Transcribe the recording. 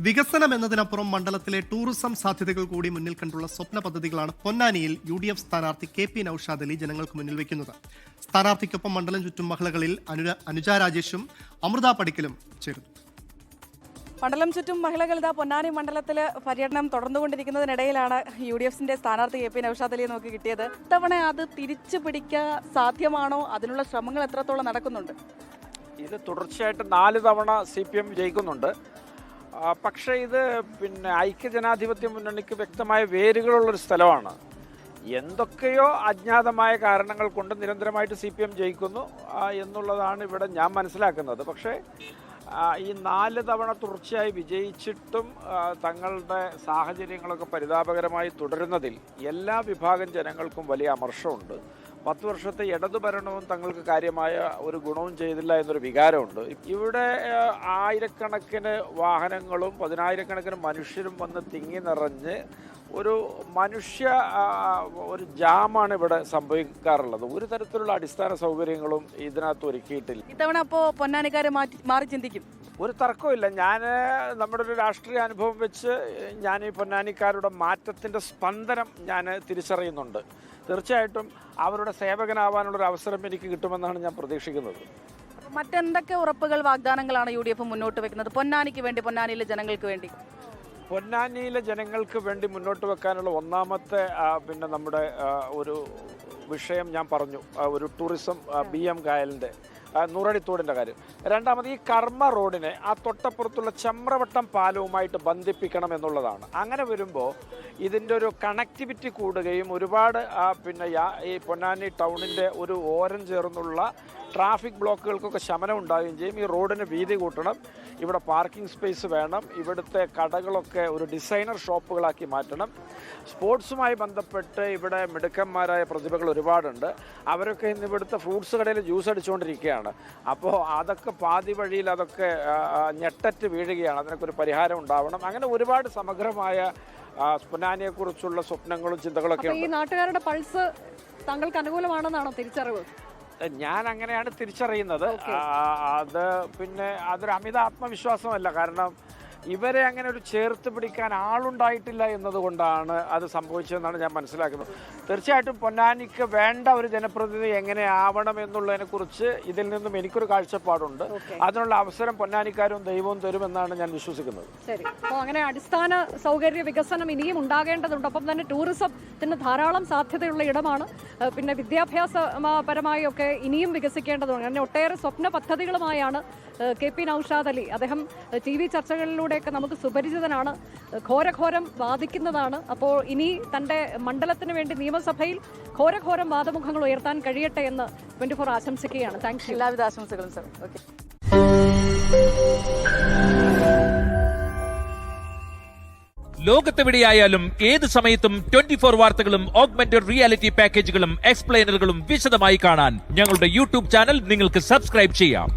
വികസനം എന്നതിനപ്പുറം മണ്ഡലത്തിലെ ടൂറിസം സാധ്യതകൾ കൂടി മുന്നിൽ കണ്ടുള്ള സ്വപ്ന പദ്ധതികളാണ് പൊന്നാനിയിൽ UDF സ്ഥാനാർത്ഥി KP നൌഷാദ് അലി ജനങ്ങൾക്ക് മുന്നിൽ വയ്ക്കുന്നത്. സ്ഥാനാർത്ഥിക്കൊപ്പം മണ്ഡലം ചുറ്റും മഹിളകളിൽ അനുജ രാജേഷും അമൃത പടിക്കലും ചേരുന്നു. മണ്ഡലം ചുറ്റും മഹിളകൾ പൊന്നാനി മണ്ഡലത്തിൽ പര്യടനം തുടർന്നുകൊണ്ടിരിക്കുന്നതിനിടയിലാണ് UDFന്റെ സ്ഥാനാർത്ഥി KP നൌഷാദ് അലിയെ നമുക്ക് കിട്ടിയത്. ഇത്തവണ അത് തിരിച്ചു പിടിക്കാൻ സാധ്യമാണോ? അതിനുള്ള ശ്രമങ്ങൾ എത്രത്തോളം നടക്കുന്നുണ്ട്? ഇത് തുടർച്ചയായിട്ട് 4 തവണ CPM ജയിക്കുന്നുണ്ട്. പക്ഷേ ഇത് ഐക്യജനാധിപത്യ മുന്നണിക്ക് വ്യക്തമായ വേരുകളുള്ളൊരു സ്ഥലമാണ്. എന്തൊക്കെയോ അജ്ഞാതമായ കാരണങ്ങൾ കൊണ്ട് നിരന്തരമായിട്ട് CPM ജയിക്കുന്നു എന്നുള്ളതാണ് ഇവിടെ ഞാൻ മനസ്സിലാക്കുന്നത്. പക്ഷേ ഈ 4 തവണ തുടർച്ചയായി വിജയിച്ചിട്ടും തങ്ങളുടെ സാഹചര്യങ്ങളൊക്കെ പരിതാപകരമായി തുടരുന്നതിൽ എല്ലാ വിഭാഗം ജനങ്ങൾക്കും വലിയ അമർഷമുണ്ട്. 10 വർഷത്തെ ഇടതുഭരണവും തങ്ങൾക്ക് കാര്യമായ ഒരു ഗുണവും ചെയ്തില്ല എന്നൊരു വികാരമുണ്ട്. ഇവിടെ ആയിരക്കണക്കിന് വാഹനങ്ങളും 10,000-കണക്കിന് മനുഷ്യരും വന്ന് തിങ്ങി നിറഞ്ഞ് ഒരു ജാമാണ് ഇവിടെ സംഭവിക്കാറുള്ളത്. ഒരു തരത്തിലുള്ള അടിസ്ഥാന സൗകര്യങ്ങളും ഇതിനകത്ത് ഒരുക്കിയിട്ടില്ല. ഇത്തവണ അപ്പോൾ പൊന്നാനിക്കാരെ മാറി ചിന്തിക്കും, ഒരു തർക്കമില്ല. നമ്മുടെ ഒരു രാഷ്ട്രീയ അനുഭവം വെച്ച് ഞാൻ ഈ പൊന്നാനിക്കാരുടെ മാറ്റത്തിൻ്റെ സ്പന്ദനം ഞാൻ തിരിച്ചറിയുന്നുണ്ട്. തീർച്ചയായിട്ടും അവരുടെ സേവകനാവാനുള്ളൊരു അവസരം എനിക്ക് കിട്ടുമെന്നാണ് ഞാൻ പ്രതീക്ഷിക്കുന്നത്. മറ്റെന്തൊക്കെ ഉറപ്പുകൾ, വാഗ്ദാനങ്ങളാണ് UDF മുന്നോട്ട് വെക്കുന്നത് പൊന്നാനിക്ക് വേണ്ടി, പൊന്നാനിയിലെ ജനങ്ങൾക്ക് വേണ്ടി? പൊന്നാനിയിലെ ജനങ്ങൾക്ക് വേണ്ടി മുന്നോട്ട് വെക്കാനുള്ള ഒന്നാമത്തെ നമ്മുടെ ഒരു വിഷയം ഞാൻ പറഞ്ഞു, ഒരു ടൂറിസം BM കായലിൻ്റെ നൂറടിത്തോടിൻ്റെ കാര്യം. രണ്ടാമത് ഈ കർമ്മ റോഡിനെ ആ തൊട്ടപ്പുറത്തുള്ള ചമ്രവട്ടം പാലവുമായിട്ട് ബന്ധിപ്പിക്കണം എന്നുള്ളതാണ്. അങ്ങനെ വരുമ്പോൾ ഇതിൻ്റെ ഒരു കണക്ടിവിറ്റി കൂടുകയും ഒരുപാട് ഈ പൊന്നാനി ടൗണിൻ്റെ ഒരു ഓരം ചേർന്നുള്ള ട്രാഫിക് ബ്ലോക്കുകൾക്കൊക്കെ ശമനം ഉണ്ടാവുകയും ചെയ്യും. ഈ റോഡിന് വീതി കൂട്ടണം, ഇവിടെ പാർക്കിംഗ് സ്പേസ് വേണം, ഇവിടുത്തെ കടകളൊക്കെ ഒരു ഡിസൈനർ ഷോപ്പുകളാക്കി മാറ്റണം. സ്പോർട്സുമായി ബന്ധപ്പെട്ട് ഇവിടെ മിടുക്കന്മാരായ പ്രതിഭകൾ ഒരുപാടുണ്ട്. അവരൊക്കെ ഇന്ന് ഇവിടുത്തെ ഫ്രൂട്ട്സ് കടയിൽ ജ്യൂസ് അടിച്ചുകൊണ്ടിരിക്കുകയാണ്. അപ്പോൾ അതൊക്കെ പാതി വഴിയിൽ അതൊക്കെ ഞെട്ടറ്റ് വീഴുകയാണ്. അതിനൊക്കെ ഒരു പരിഹാരം ഉണ്ടാവണം. അങ്ങനെ ഒരുപാട് സമഗ്രമായ പൊന്നാനിയെക്കുറിച്ചുള്ള സ്വപ്നങ്ങളും ചിന്തകളൊക്കെ ഉണ്ട്. ഈ നാട്ടുകാരുടെ പൾസ് താങ്കൾക്ക് അനുകൂലമാണെന്നാണോ തിരിച്ചറിവ്? ഞാൻ അങ്ങനെയാണ് തിരിച്ചറിയുന്നത്. അതൊരു അമിത ആത്മവിശ്വാസമല്ല. കാരണം ഇവരെ അങ്ങനെ ഒരു ചേർത്ത് പിടിക്കാൻ ആളുണ്ടായിട്ടില്ല എന്നതുകൊണ്ടാണ് അത് സംഭവിച്ചതെന്നാണ് ഞാൻ മനസ്സിലാക്കുന്നത്. തീർച്ചയായിട്ടും പൊന്നാനിക്ക് വേണ്ട ഒരു ജനപ്രതിനിധി എങ്ങനെ ആവണം എന്നുള്ളതിനെക്കുറിച്ച് ഇതിൽ നിന്നും എനിക്കൊരു കാഴ്ചപ്പാടുണ്ട്. അതിനുള്ള അവസരം പൊന്നാനിക്കാരും ദൈവവും തരുമെന്നാണ് ഞാൻ വിശ്വസിക്കുന്നത്. ശരി, അപ്പോൾ അങ്ങനെ അടിസ്ഥാന സൗകര്യ വികസനം ഇനിയും ഉണ്ടാകേണ്ടതുണ്ട്. ഒപ്പം തന്നെ ടൂറിസത്തിന് ധാരാളം സാധ്യതയുള്ള ഇടമാണ്. പിന്നെ വിദ്യാഭ്യാസപരമായി ഒക്കെ ഇനിയും വികസിക്കേണ്ടതുണ്ട്. അങ്ങനെ ഒട്ടേറെ സ്വപ്ന പദ്ധതികളുമായാണ് KP നൌഷാദ് അലി. അദ്ദേഹം TV ചർച്ചകളിലൂടെയൊക്കെ നമുക്ക് സുപരിചിതനാണ്, ഘോരഘോരം വാദിക്കുന്നതാണ്. അപ്പോൾ ഇനി തൻ്റെ മണ്ഡലത്തിന് വേണ്ടി നിയമസഭയിൽ ഘോരഘോരം വാദമുഖങ്ങൾ ഉയർത്താൻ കഴിയട്ടെ എന്ന് 24 ആശംസിക്കുകയാണ്. Thank you. എല്ലാവിധ ആശംസകളും സർ. ഓക്കെ. ലോകത്തെവിടെയായാലും ഏത് സമയത്തും 24 വാർത്തകളും ഓഗ്മെന്റഡ് റിയാലിറ്റി പാക്കേജുകളും എക്സ്പ്ലെയിനറുകളും വിശദമായി കാണാൻ ഞങ്ങളുടെ YouTube ചാനൽ നിങ്ങൾക്ക് സബ്സ്ക്രൈബ് ചെയ്യാം.